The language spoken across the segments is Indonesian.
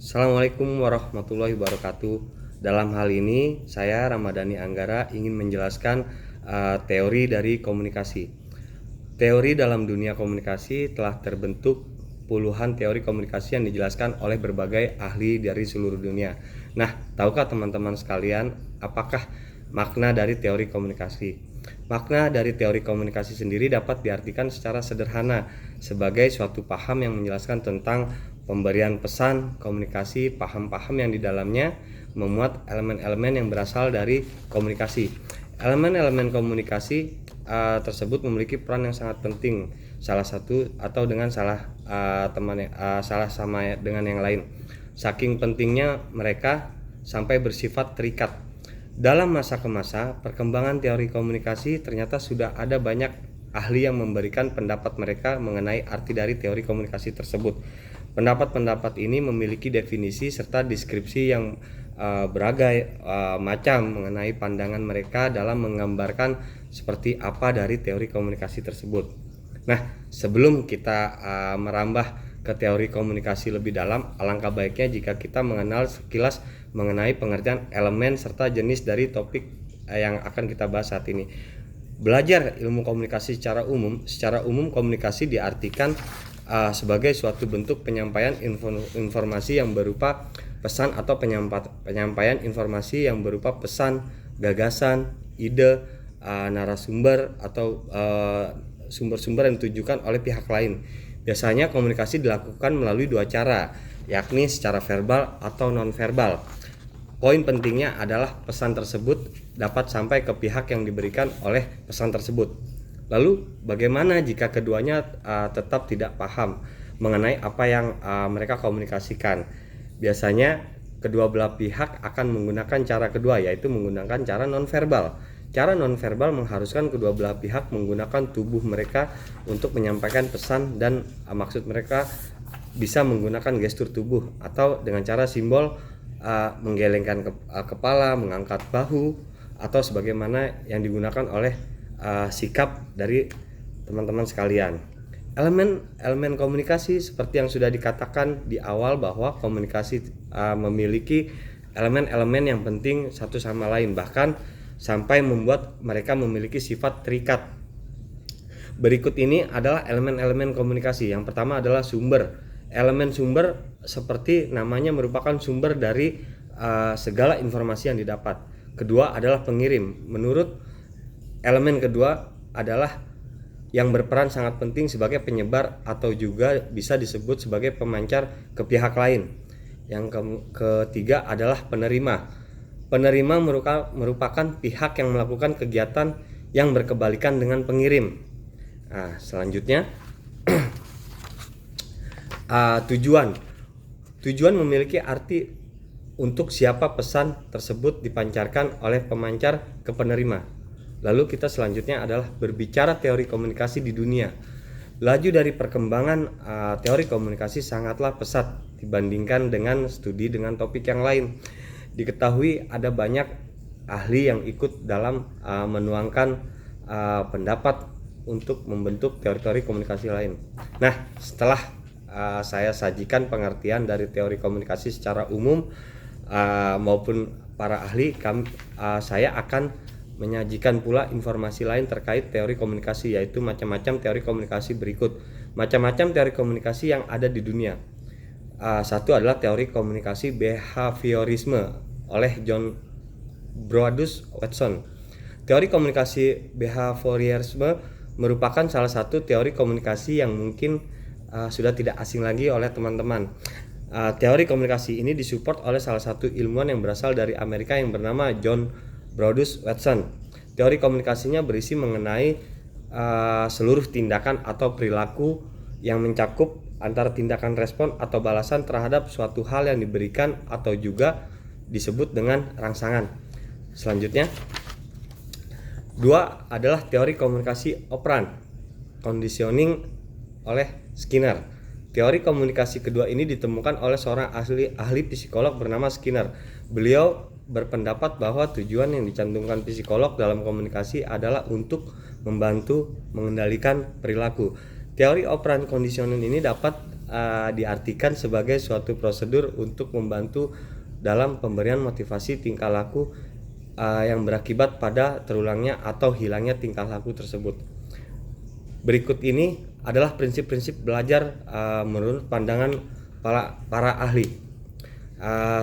Assalamualaikum warahmatullahi wabarakatuh. Dalam hal ini, saya Ramadhani Anggara ingin menjelaskan teori dari komunikasi. Teori dalam dunia komunikasi telah terbentuk puluhan teori komunikasi yang dijelaskan oleh berbagai ahli dari seluruh dunia. Nah, tahukah teman-teman sekalian apakah makna dari teori komunikasi? Makna dari teori komunikasi sendiri dapat diartikan secara sederhana sebagai suatu paham yang menjelaskan tentang pemberian pesan, komunikasi, paham-paham yang di dalamnya memuat elemen-elemen yang berasal dari komunikasi. Elemen-elemen komunikasi tersebut memiliki peran yang sangat penting, salah satu atau dengan salah sama dengan yang lain. Saking pentingnya mereka sampai bersifat terikat. Dalam masa ke masa, perkembangan teori komunikasi ternyata sudah ada banyak ahli yang memberikan pendapat mereka mengenai arti dari teori komunikasi tersebut. Pendapat-pendapat ini memiliki definisi serta deskripsi yang berbagai macam mengenai pandangan mereka dalam menggambarkan seperti apa dari teori komunikasi tersebut. Nah, sebelum kita merambah ke teori komunikasi lebih dalam, alangkah baiknya jika kita mengenal sekilas mengenai pengertian elemen serta jenis dari topik yang akan kita bahas saat ini. Belajar ilmu komunikasi secara umum komunikasi diartikan sebagai suatu bentuk penyampaian informasi yang berupa pesan atau penyampaian informasi yang berupa pesan, gagasan, ide, narasumber atau sumber-sumber yang ditujukan oleh pihak lain. Biasanya komunikasi dilakukan melalui dua cara, yakni secara verbal atau non-verbal. Poin pentingnya adalah pesan tersebut dapat sampai ke pihak yang diberikan oleh pesan tersebut. Lalu bagaimana jika keduanya tetap tidak paham mengenai apa yang mereka komunikasikan? Biasanya kedua belah pihak akan menggunakan cara kedua, yaitu menggunakan cara non-verbal. Cara non-verbal mengharuskan kedua belah pihak menggunakan tubuh mereka untuk menyampaikan pesan dan maksud mereka bisa menggunakan gestur tubuh atau dengan cara simbol menggelengkan kepala, mengangkat bahu, atau sebagaimana yang digunakan oleh sikap dari teman-teman sekalian. Elemen komunikasi seperti yang sudah dikatakan di awal bahwa komunikasi memiliki elemen-elemen yang penting satu sama lain, bahkan sampai membuat mereka memiliki sifat terikat. Berikut ini adalah elemen-elemen komunikasi. Yang pertama adalah sumber. Elemen sumber seperti namanya merupakan sumber dari segala informasi yang didapat. Kedua adalah pengirim. Menurut elemen kedua adalah yang berperan sangat penting sebagai penyebar atau juga bisa disebut sebagai pemancar ke pihak lain. Yang ketiga adalah penerima. Penerima merupakan pihak yang melakukan kegiatan yang berkebalikan dengan pengirim. Nah, selanjutnya tujuan. Tujuan memiliki arti untuk siapa pesan tersebut dipancarkan oleh pemancar ke penerima. Lalu kita selanjutnya adalah berbicara teori komunikasi di dunia. Laju dari perkembangan teori komunikasi sangatlah pesat dibandingkan dengan studi dengan topik yang lain. Diketahui ada banyak ahli yang ikut dalam menuangkan pendapat untuk membentuk teori-teori komunikasi lain. Nah, setelah saya sajikan pengertian dari teori komunikasi secara umum maupun para ahli, saya akan menyajikan pula informasi lain terkait teori komunikasi, yaitu macam-macam teori komunikasi berikut. Macam-macam teori komunikasi yang ada di dunia. Satu adalah teori komunikasi behaviorisme oleh John Brodus Watson. Teori komunikasi behaviorisme merupakan salah satu teori komunikasi yang mungkin sudah tidak asing lagi oleh teman-teman. Teori komunikasi ini disupport oleh salah satu ilmuwan yang berasal dari Amerika yang bernama John Brodus Watson. Teori komunikasinya berisi mengenai seluruh tindakan atau perilaku yang mencakup antara tindakan respon atau balasan terhadap suatu hal yang diberikan atau juga disebut dengan rangsangan. Selanjutnya, dua adalah teori komunikasi operan, conditioning oleh Skinner. Teori komunikasi kedua ini ditemukan oleh seorang ahli psikolog bernama Skinner. Beliau berpendapat bahwa tujuan yang dicantumkan psikolog dalam komunikasi adalah untuk membantu mengendalikan perilaku. Teori operan conditioning ini dapat diartikan sebagai suatu prosedur untuk membantu dalam pemberian motivasi tingkah laku yang berakibat pada terulangnya atau hilangnya tingkah laku tersebut. Berikut ini adalah prinsip-prinsip belajar menurut pandangan para ahli.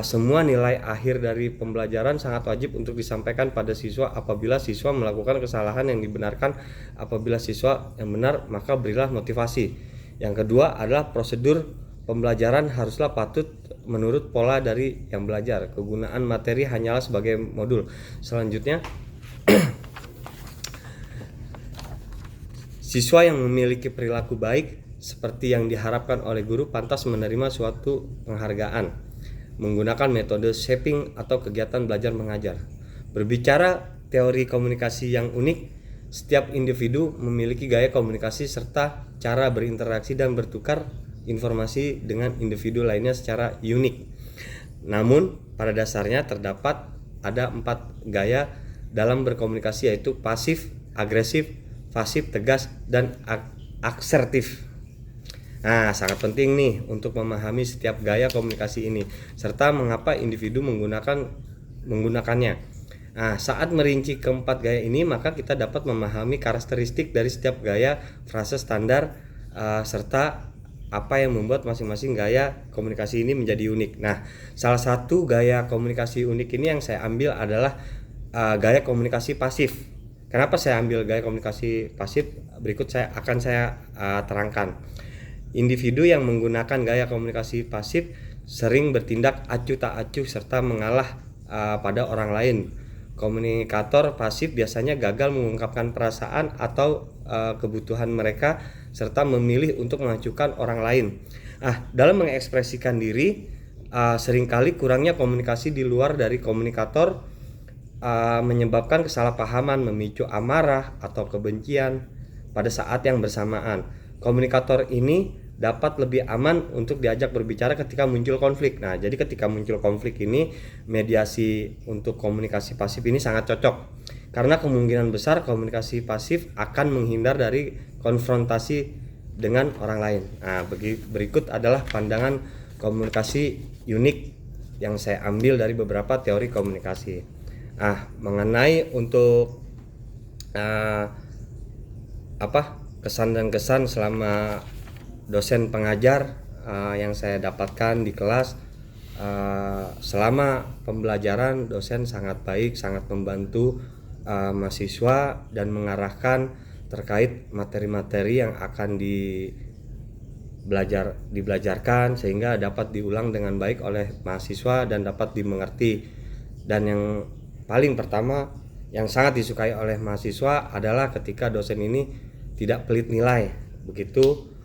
Semua nilai akhir dari pembelajaran sangat wajib untuk disampaikan pada siswa. Apabila siswa melakukan kesalahan yang dibenarkan, apabila siswa yang benar, maka berilah motivasi. Yang kedua adalah prosedur pembelajaran haruslah patut menurut pola dari yang belajar. Kegunaan materi hanyalah sebagai modul. Selanjutnya, siswa yang memiliki perilaku baik seperti yang diharapkan oleh guru pantas menerima suatu penghargaan menggunakan metode shaping atau kegiatan belajar mengajar. Berbicara teori komunikasi yang unik, setiap individu memiliki gaya komunikasi serta cara berinteraksi dan bertukar informasi dengan individu lainnya secara unik. Namun, pada dasarnya terdapat ada 4 gaya dalam berkomunikasi, yaitu pasif, agresif, pasif, tegas, dan asertif. Nah, sangat penting nih untuk memahami setiap gaya komunikasi ini serta mengapa individu menggunakannya. Nah, saat merinci keempat gaya ini, maka kita dapat memahami karakteristik dari setiap gaya, frase standar, serta apa yang membuat masing-masing gaya komunikasi ini menjadi unik. Nah, salah satu gaya komunikasi unik ini yang saya ambil adalah gaya komunikasi pasif. Kenapa saya ambil gaya komunikasi pasif? Berikut saya terangkan. Individu yang menggunakan gaya komunikasi pasif sering bertindak acuh tak acuh serta mengalah pada orang lain. Komunikator pasif biasanya gagal mengungkapkan perasaan atau kebutuhan mereka serta memilih untuk mengacuhkan orang lain. Dalam mengekspresikan diri, seringkali kurangnya komunikasi di luar dari komunikator menyebabkan kesalahpahaman, memicu amarah atau kebencian pada saat yang bersamaan. Komunikator ini dapat lebih aman untuk diajak berbicara ketika muncul konflik. Nah, jadi ketika muncul konflik ini, mediasi untuk komunikasi pasif ini sangat cocok. Karena kemungkinan besar komunikasi pasif akan menghindar dari konfrontasi dengan orang lain. Nah, berikut adalah pandangan komunikasi unik yang saya ambil dari beberapa teori komunikasi. Mengenai untuk kesan dan kesan selama dosen pengajar yang saya dapatkan di kelas. Selama pembelajaran, dosen sangat baik, sangat membantu mahasiswa dan mengarahkan terkait materi-materi yang akan dibelajarkan sehingga dapat diulang dengan baik oleh mahasiswa dan dapat dimengerti. Dan yang paling pertama yang sangat disukai oleh mahasiswa adalah ketika dosen ini tidak pelit nilai. Begitu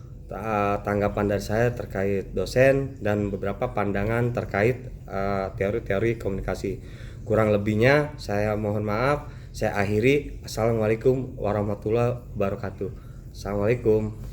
tanggapan dari saya terkait dosen dan beberapa pandangan terkait teori-teori komunikasi. Kurang lebihnya saya mohon maaf. Saya akhiri. Assalamualaikum warahmatullahi wabarakatuh. Assalamualaikum.